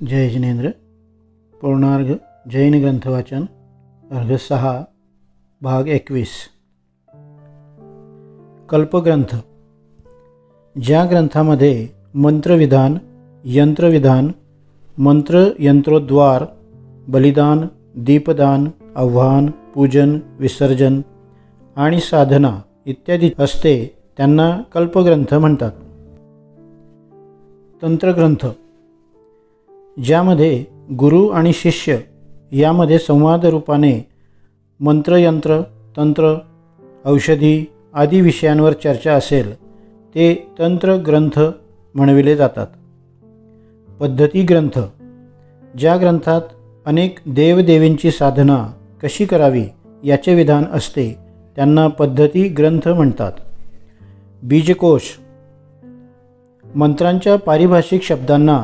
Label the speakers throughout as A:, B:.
A: जय जिनेंद्र. पूर्णार्घ जैन ग्रंथवाचन अर्घ 6 भाग 21. कल्पग्रंथ. ज्या ग्रंथामध्ये मंत्रविधान, यंत्रविधान, मंत्र यंत्रोद्वार, बलिदान, दीपदान, आव्हान, पूजन, विसर्जन आणि साधना इत्यादी असते त्यांना कल्पग्रंथ म्हणतात. तंत्रग्रंथ. ज्यामध्ये गुरु आणि शिष्य यामध्ये संवाद रूपाने मंत्रयंत्र, तंत्र, औषधी आदी विषयांवर चर्चा असेल ते तंत्रग्रंथ म्हणविले जातात. पद्धती ग्रंथ. ज्या ग्रंथात अनेक देवदेवींची साधना कशी करावी याचे विधान असते त्यांना पद्धती ग्रंथ म्हणतात. बीजकोश. मंत्रांच्या पारिभाषिक शब्दांना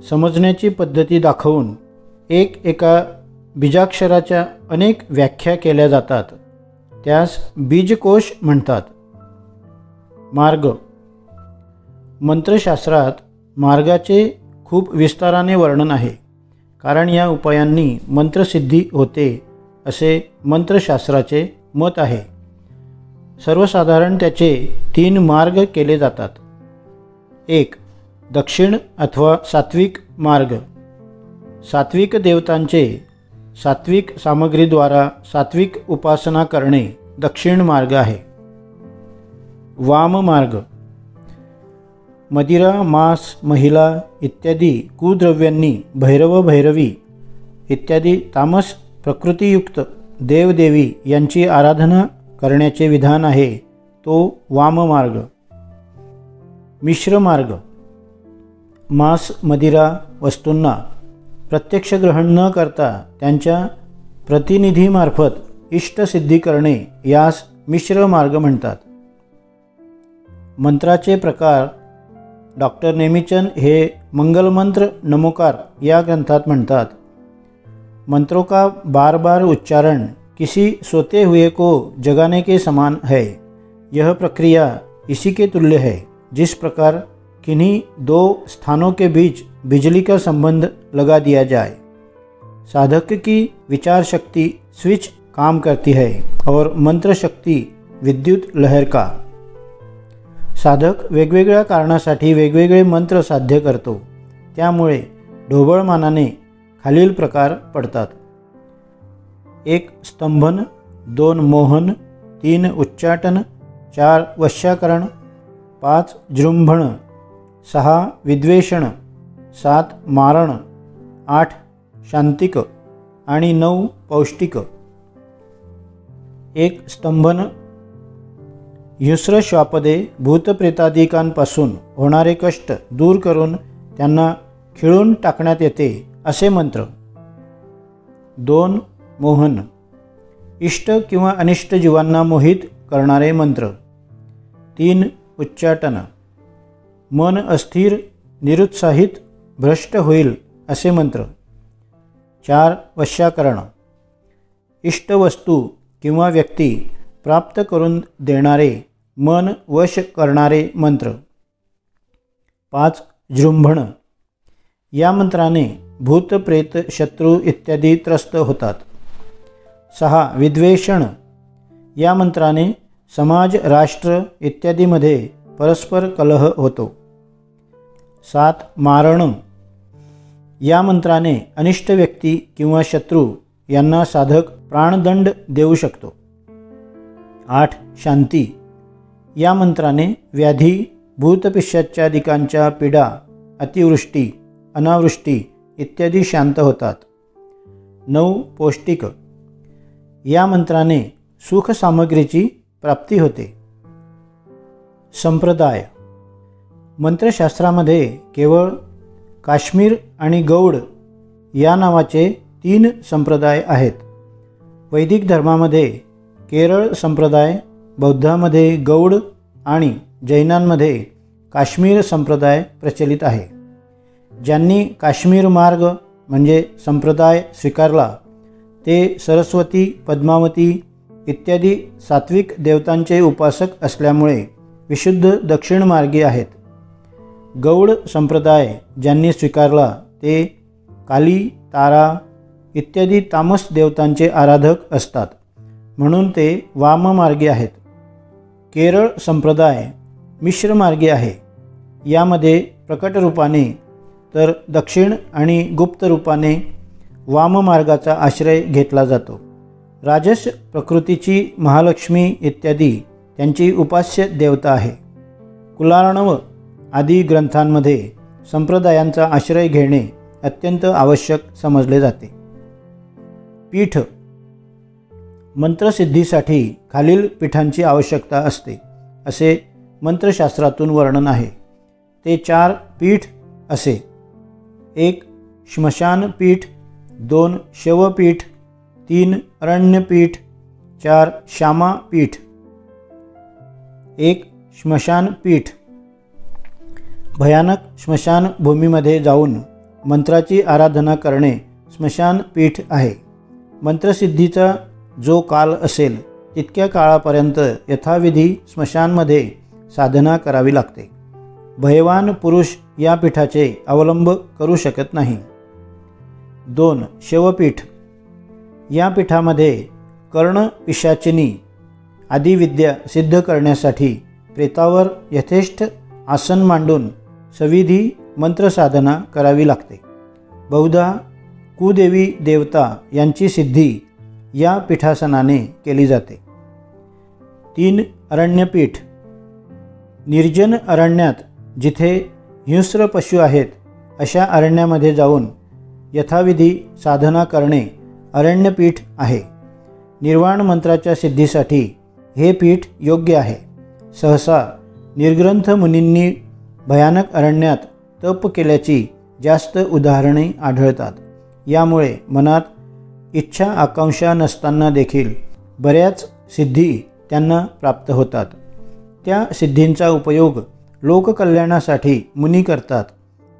A: समजण्याची पद्धती दाखवून एका बीजाक्षराच्या अनेक व्याख्या केल्या जातात त्यास बीजकोश म्हणतात. मार्ग. मंत्रशास्त्रात मार्गाचे खूप विस्ताराने वर्णन आहे, कारण या उपायांनी मंत्रसिद्धी होते असे मंत्रशास्त्राचे मत आहे. सर्वसाधारण त्याचे 3 मार्ग केले जातात. 1. दक्षिण अथवा सात्विक मार्ग. सात्विक देवतांचे सात्विक सामग्रीद्वारा सात्विक उपासना करणे दक्षिण मार्ग आहे. वाम मार्ग. मदिरा, मांस, महिला इत्यादी कुद्रव्यांनी भैरव भैरवी इत्यादी तामस प्रकृतीयुक्त देवदेवी यांची आराधना करण्याचे विधान आहे तो वाम मार्ग. मिश्र मार्ग. मांस, मदिरा वस्तूंना प्रत्यक्ष ग्रहण न करता त्यांच्या प्रतिनिधीमार्फत इष्टसिद्धी करणे यास मिश्र मार्ग म्हणतात. मंत्राचे प्रकार. डॉक्टर नेमीचंद हे मंगलमंत्र नमोकार या ग्रंथात म्हणतात, मंत्रों का बार बार उच्चारण किसी सोते हुए को जगाने के समान है. यह प्रक्रिया इसी के तुल्य है जिस प्रकार किन्हीं 2 स्थानों के बीच बिजली का संबंध लगा दिया जाए. साधक की विचार शक्ति स्विच काम करती है और मंत्र शक्ति विद्युत लहर का. साधक वेगवेगळ्या कारणासाठी वेगवेगळे मंत्र साध्य करतो, त्यामुळे ढोबळमानाने खालील प्रकार पडतात. 1. स्तंभन, 2. मोहन, 3. उच्चाटन, 4. वश्याकरण, 5. जृंभण, 6. विद्वेषण, 7. मारण, 8. शांतिक आणि 9. पौष्टिक. 1. स्तंभन. ह्युस्रश्वापदे भूतप्रेतादिकांपासून होणारे कष्ट दूर करून त्यांना खिळून टाकण्यात येते असे मंत्र. 2. मोहन. इष्ट किंवा अनिष्ट जीवांना मोहित करणारे मंत्र. 3. उच्चाटन. मन अस्थिर, निरुत्साहित, भ्रष्ट होईल असे मंत्र. 4. वश्याकरण. इष्ट वस्तू किंवा व्यक्ती प्राप्त करून देणारे, मन वश करणारे मंत्र. 5. जृंभण. या मंत्राने भूत, प्रेत, शत्रू इत्यादी त्रस्त होतात. 6. विद्वेषण. या मंत्राने समाज, राष्ट्र इत्यादीमध्ये परस्पर कलह होतो. 7. मारण. या मंत्राने अनिष्ट व्यक्ती किंवा शत्रू यांना साधक प्राणदंड देऊ शकतो. 8. शांती. या मंत्राने व्याधी, भूतपिशाचादिकांच्या पीडा, अतिवृष्टी, अनावृष्टी इत्यादी शांत होतात. 9. पौष्टिक. या मंत्राने सुखसामग्रीची प्राप्ती होते. संप्रदाय. मंत्रशास्त्रामध्ये केवळ काश्मीर आणि गौड या नावाचे 3 संप्रदाय आहेत. वैदिक धर्मामध्ये केरळ संप्रदाय, बौद्धामध्ये गौड आणि जैनांमध्ये काश्मीर संप्रदाय प्रचलित आहे. ज्यांनी काश्मीर मार्ग म्हणजे संप्रदाय स्वीकारला ते सरस्वती, पद्मावती इत्यादी सात्विक देवतांचे उपासक असल्यामुळे विशुद्ध दक्षिण मार्गी आहेत. गौड संप्रदाय ज्यांनी स्वीकारला ते काली, तारा इत्यादी तामस देवतांचे आराधक असतात, म्हणून ते वाममार्गी आहेत. केरळ संप्रदाय मिश्रमार्गी आहे. यामध्ये प्रकट रूपाने तर दक्षिण आणि गुप्त रूपाने वाममार्गाचा आश्रय घेतला जातो. राजस प्रकृतीची महालक्ष्मी इत्यादी त्यांची उपास्य देवता आहे. कुलार्णव आदी ग्रंथांमध्ये संप्रदायांचा आश्रय घेणे अत्यंत आवश्यक समजले जाते. पीठ मंत्रसिद्धीसाठी खालील पीठांची आवश्यकता असते असे मंत्रशास्त्रातून वर्णन आहे. ते 4 पीठ असे: 1 श्मशानपीठ, 2 शवपीठ, 3 अरण्यपीठ, 4 श्यामापीठ. 1 श्मशानपीठ. भयानक स्मशानभूमीमध्ये जाऊन मंत्राची आराधना करणे स्मशानपीठ आहे. मंत्रसिद्धीचा जो काल असेल तितक्या काळापर्यंत यथाविधी स्मशानमध्ये साधना करावी लागते. भयवान पुरुष या पीठाचे अवलंब करू शकत नाही. 2 शवपीठ. या पीठामध्ये कर्ण पिशाचिनी आदी विद्या सिद्ध करण्यासाठी प्रेतावर यथेष्ट आसन मांडून सविधी मंत्रसाधना करावी लागते. बहुधा कुदेवी देवता यांची सिद्धी या पीठासनाने केली जाते. 3 अरण्यपीठ. निर्जन अरण्यात जिथे हिंस्र पशु आहेत अशा अरण्यामध्ये जाऊन यथाविधी साधना करणे अरण्यपीठ आहे. निर्वाण मंत्राच्या सिद्धीसाठी हे पीठ योग्य आहे. सहसा निर्ग्रंथ मुनींनी भयानक अरण्यात तप केल्याची जास्त उदाहरणे आढळतात. यामुळे मनात इच्छा आकांक्षा नसताना देखील बऱ्याच सिद्धी त्यांना प्राप्त होतात. त्या सिद्धींचा उपयोग लोककल्याणासाठी मुनी करतात,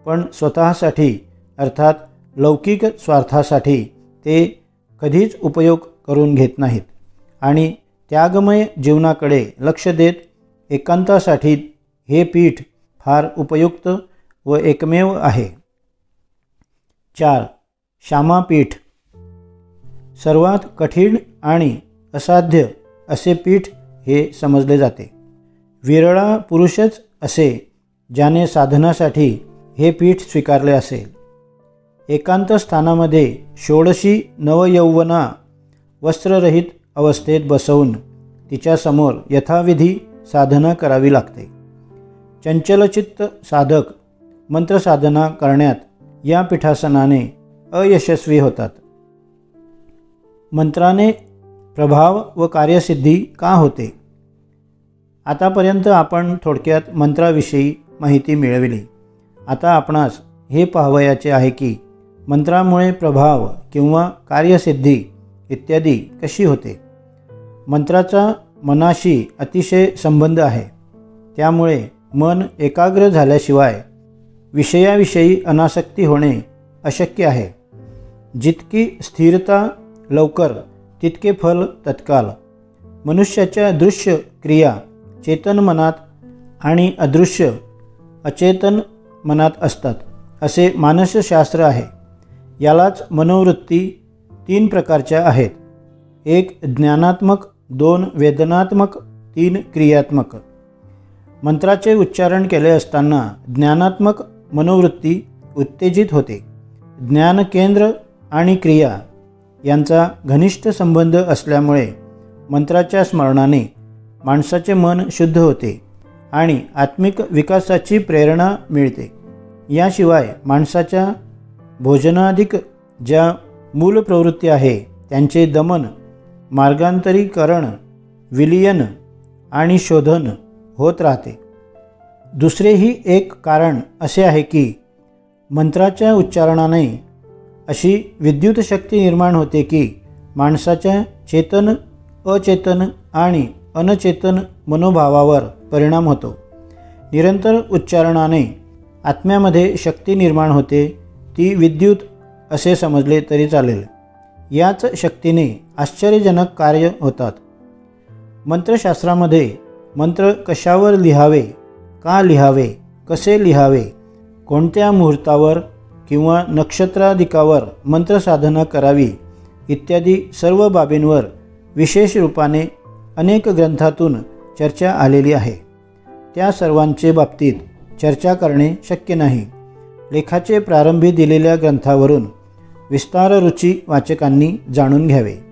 A: पण स्वतःसाठी अर्थात लौकिक स्वार्थासाठी ते कधीच उपयोग करून घेत नाहीत आणि त्यागमय जीवनाकडे लक्ष देत एकांतासाठी हे पीठ फार उपयुक्त व एकमेव आहे. 4 श्यामापीठ. सर्वात कठीण आणि असाध्य असे पीठ हे समजले जाते. विरळा पुरुषच असे ज्याने साधनासाठी हे पीठ स्वीकारले असेल. एकांत स्थानामध्ये 16 नवयौवना वस्त्ररहित अवस्थेत बसवून तिच्यासमोर यथाविधी साधना करावी लागते. चंचलचित्त साधक मंत्रसाधना करण्यात या पीठासनाने अयशस्वी होतात. मंत्राने प्रभाव व कार्यसिद्धी का होते? आतापर्यंत आपण थोडक्यात मंत्राविषयी माहिती मिळविली. आता आपणास हे पाहावयाचे आहे की मंत्रामुळे प्रभाव किंवा कार्यसिद्धी इत्यादी कशी होते. मंत्राचा मनाशी अतिशय संबंध आहे. त्यामुळे मन एकाग्र झाल्याशिवाय विषयाविषयी अनासक्ती होणे अशक्य आहे. जितकी स्थिरता लवकर तितके फल तत्काल. मनुष्याच्या दृश्य क्रिया चेतन मनात आणि अदृश्य अचेतन मनात असतात असे मानसशास्त्र आहे. यालाच मनोवृत्ती 3 प्रकारच्या आहेत. 1 ज्ञानात्मक, 2 वेदनात्मक, 3 क्रियात्मक. मंत्राचे उच्चारण केले असताना ज्ञानात्मक मनोवृत्ती उत्तेजित होते. ज्ञानकेंद्र आणि क्रिया यांचा घनिष्ठ संबंध असल्यामुळे मंत्राच्या स्मरणाने माणसाचे मन शुद्ध होते आणि आत्मिक विकासाची प्रेरणा मिळते. याशिवाय माणसाच्या भोजनाधिक ज्या मूल प्रवृत्ती आहे त्यांचे दमन, मार्गांतरीकरण, विलीन आणि शोधन होत राहते. दुसरेही एक कारण असे आहे की मंत्राच्या उच्चारणाने अशी विद्युत शक्ती निर्माण होते की माणसाच्या चेतन, अचेतन आणि अनचेतन मनोभावावर परिणाम होतो. निरंतर उच्चारणाने आत्म्यामध्ये शक्ती निर्माण होते. ती विद्युत असे समजले तरी चालेल. याच शक्तीने आश्चर्यजनक कार्य होतात. मंत्रशास्त्रामध्ये मंत्र कशावर लिहावे, का लिहावे, कसे लिहावे, कोणत्या मुहूर्तावर किंवा नक्षत्राधिकावर मंत्रसाधना करावी इत्यादी सर्व बाबींवर विशेष रूपाने अनेक ग्रंथातून चर्चा आलेली आहे. त्या सर्वांचे बाबतीत चर्चा करणे शक्य नाही. लेखाचे प्रारंभी दिलेल्या ग्रंथावरून विस्तार रुची वाचकांनी जाणून घ्यावे.